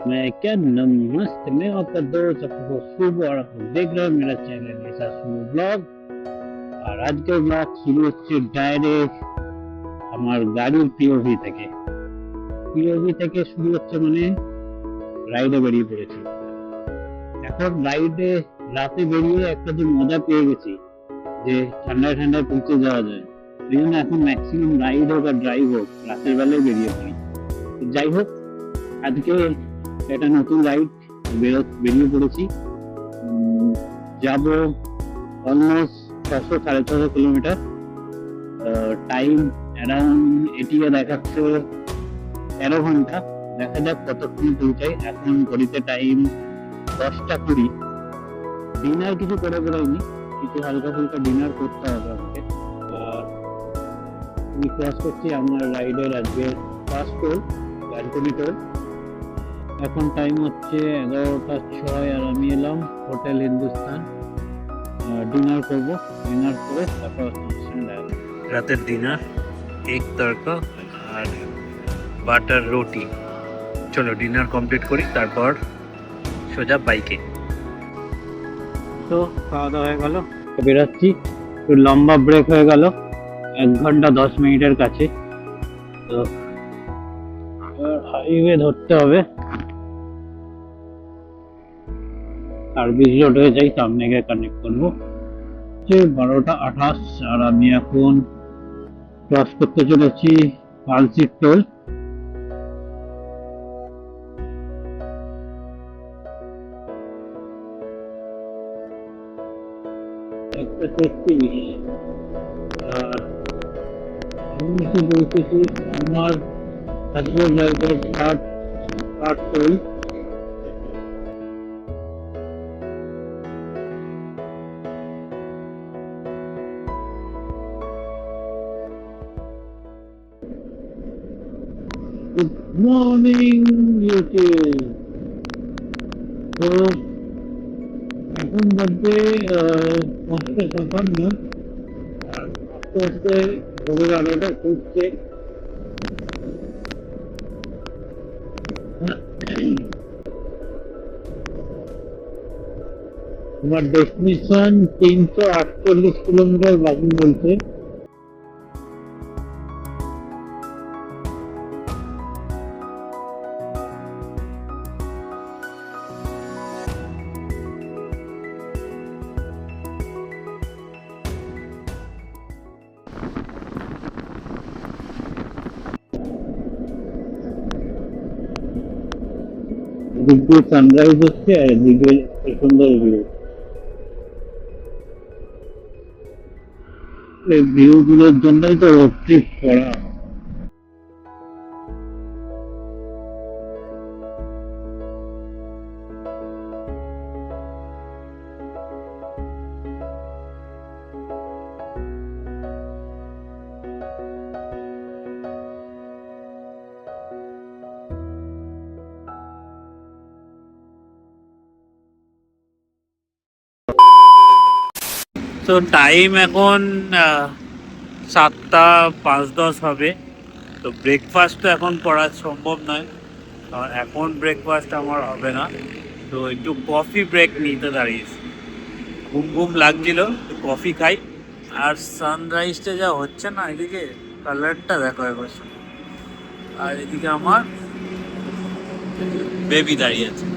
मैं क्या नमस्ते, मैं आपका दोस्त आपको शुभ और आप देख रहे हो मेरा चैनल ऐसा शुभ ব্লগ। আর আজকের ব্লগ শুরু হচ্ছে ডাইরেক্ট আমার গাড়ির পিওভি থেকে। শুরু হচ্ছে মানে রাইডে বেরিয়ে পড়েছি। এখন রাইডে রাতে বেরিয়ে একটা যে মজা পেয়ে গেছি যে ঠান্ডায় ঠান্ডায় পৌঁছে যাওয়া যায়, এই জন্য এখন ম্যাক্সিমাম রাইড হোক আর ড্রাইভ হোক রাতের বেলায় বেরিয়ে পড়ি। যাই হোক, আজকে একটা নতুন রাইড বেরিয়ে পড়েছি। যাব অলমোস্ট 600-650 কিলোমিটার। টাইম অ্যারাউন্ড এটিকে দেখাচ্ছে 13 ঘন্টা। দেখা যাক কতক্ষণ পৌঁছাই। এখন ঘড়িতে টাইম 10টা 20। ডিনার কিছু করে বেরোয়নি, কিছু হালকা ফুলকা ডিনার করতে হবে আমাকে। আমি ক্রস করছি আমার রাইডের আজকে ফার্স্ট টোল, ব্যালকনি টোল। এখন টাইম হচ্ছে 11টা 6 আর আমি এলাম হোটেল হিন্দুস্তান। ডিনার করবো, ডিনার করে তারপর রাতের ডিনার এক তড়কা আর বাটার রুটি। চলো ডিনার কমপ্লিট করি, তারপর সোজা বাইকে। তো খাওয়া দাওয়া হয়ে গেল, বেরোচ্ছি। একটু লম্বা ব্রেক হয়ে গেল 1 ঘন্টা 10 মিনিটের কাছে। তো হাইওয়ে ধরতে হবে, সার্ভিস রোড হয়ে যাই, সামনে গিয়ে কানেক্ট করবো। 12টা 28 আর আমি এখন ক্রস করতে চলেছি পালসির টোল। একটা 33 আর আমি এসে পৌঁছেছি আমার হাজবেন্ড রাইডের third toll. Good morning YouTube. তো এখন বাজে 5টা 57। আর আস্তে আস্তে ভোরের আলোটা খুঁজছে। আমার ডেস্টিনেশন 348 কিলোমিটার বাকি বলছে। এদিক দিয়ে সানরাইজ হচ্ছে আর এদিকে সুন্দর ভিউ। এই ভিউ গুলোর জন্যই তো রোড ট্রিপ করা। তো টাইম এখন 7টা 5-10 হবে। তো ব্রেকফাস্ট তো এখন করা সম্ভব নয়, কারণ এখন ব্রেকফাস্ট আমার হবে না। তো একটু কফি ব্রেক নিতে দাঁড়িয়েছি, ঘুম ঘুম লাগছিল, কফি খাই। আর সানরাইজটা যা হচ্ছে না এদিকে, কালারটা দেখো একবার। আর এদিকে আমার বেবি দাঁড়িয়ে আছে।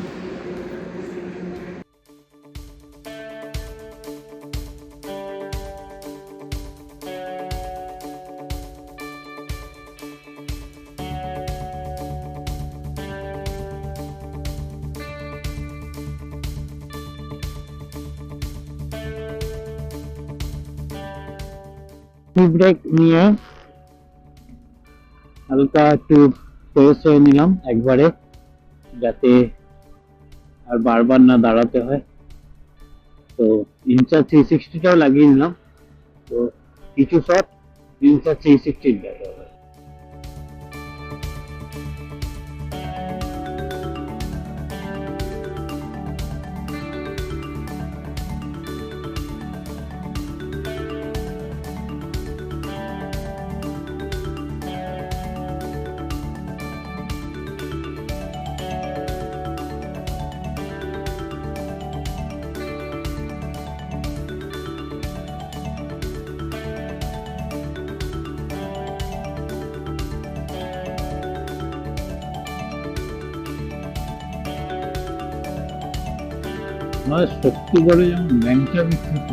টি ব্রেক নিয়ে হালকা একটু ফ্রেশ হয়ে নিলাম একবারে, যাতে আর বারবার না দাঁড়াতে হয়। তো ইনসার 360টাও লাগিয়ে নিলাম। তো কিছু শট ইনসার 360 দেখা হবে। আমাদের শক্তিগড়ে যেমন ল্যাংচা বিখ্যাত,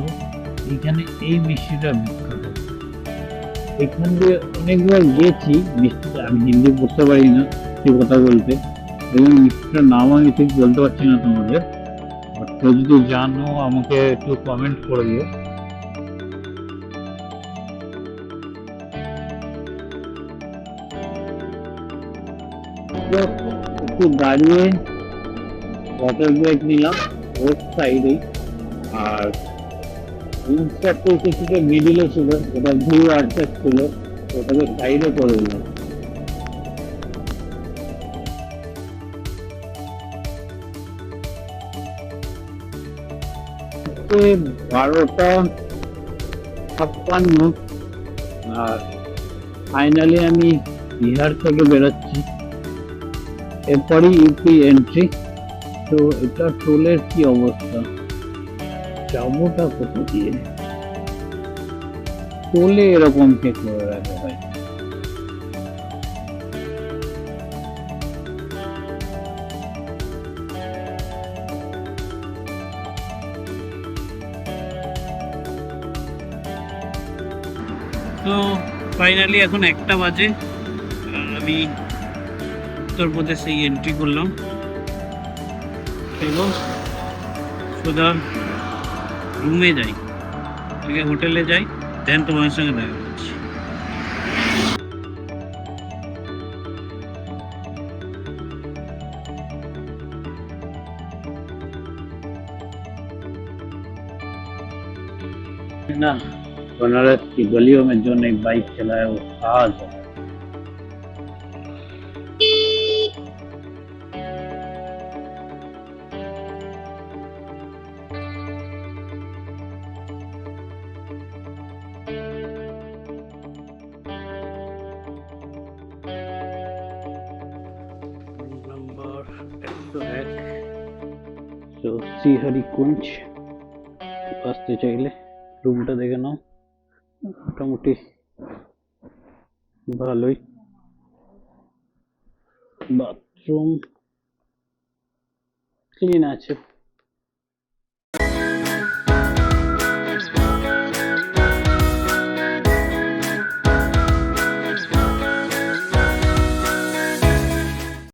এখানে এই মিষ্টিটা বিখ্যাত। এখান দিয়ে অনেকবার গিয়েছি, মিষ্টিটা আমি হিন্দি পড়তে পারি না সে কথা বলতে, এই জন্য মিষ্টিটার নাম আমি ঠিক বলতে পারছি না তোমাদের। আর কেউ যদি জানো আমাকে একটু কমেন্ট করে দিও। তো একটু দাঁড়িয়ে ওয়াটার ব্রেক নিলাম রোড সাইডেই। আর জিন্সটা তো কিছুটা মিডিলে ছিল, ওটা ভিউ আর্চার ছিল, ওটাকে সাইডে করে দিলাম। 12:56। আর ফাইনালি আমি বিহার থেকে বেরোচ্ছি, এরপরই ইউপি এন্ট্রি। তো এটা টোলের কি অবস্থা, যাবোটা কোথা দিয়ে? টোলে এরকম কে করে রাখা হয়? তো ফাইনালি এখন 1টা বাজে, আর আমি উত্তরপ্রদেশে এন্ট্রি করলাম এবং সোজা রুমে যাই, আগে হোটেলে যাই, দেন তোমার সঙ্গে দেখা করছি। ना, बनारस की गलियों में जो नई बाइक चलाए वो साज है। नंबर 101 তো শ্রীহরিকুঞ্জ আসতে চাইলে রুমটা দেখে নাও, মোটামুটি ভালোই, বাথরুম ক্লিন আছে।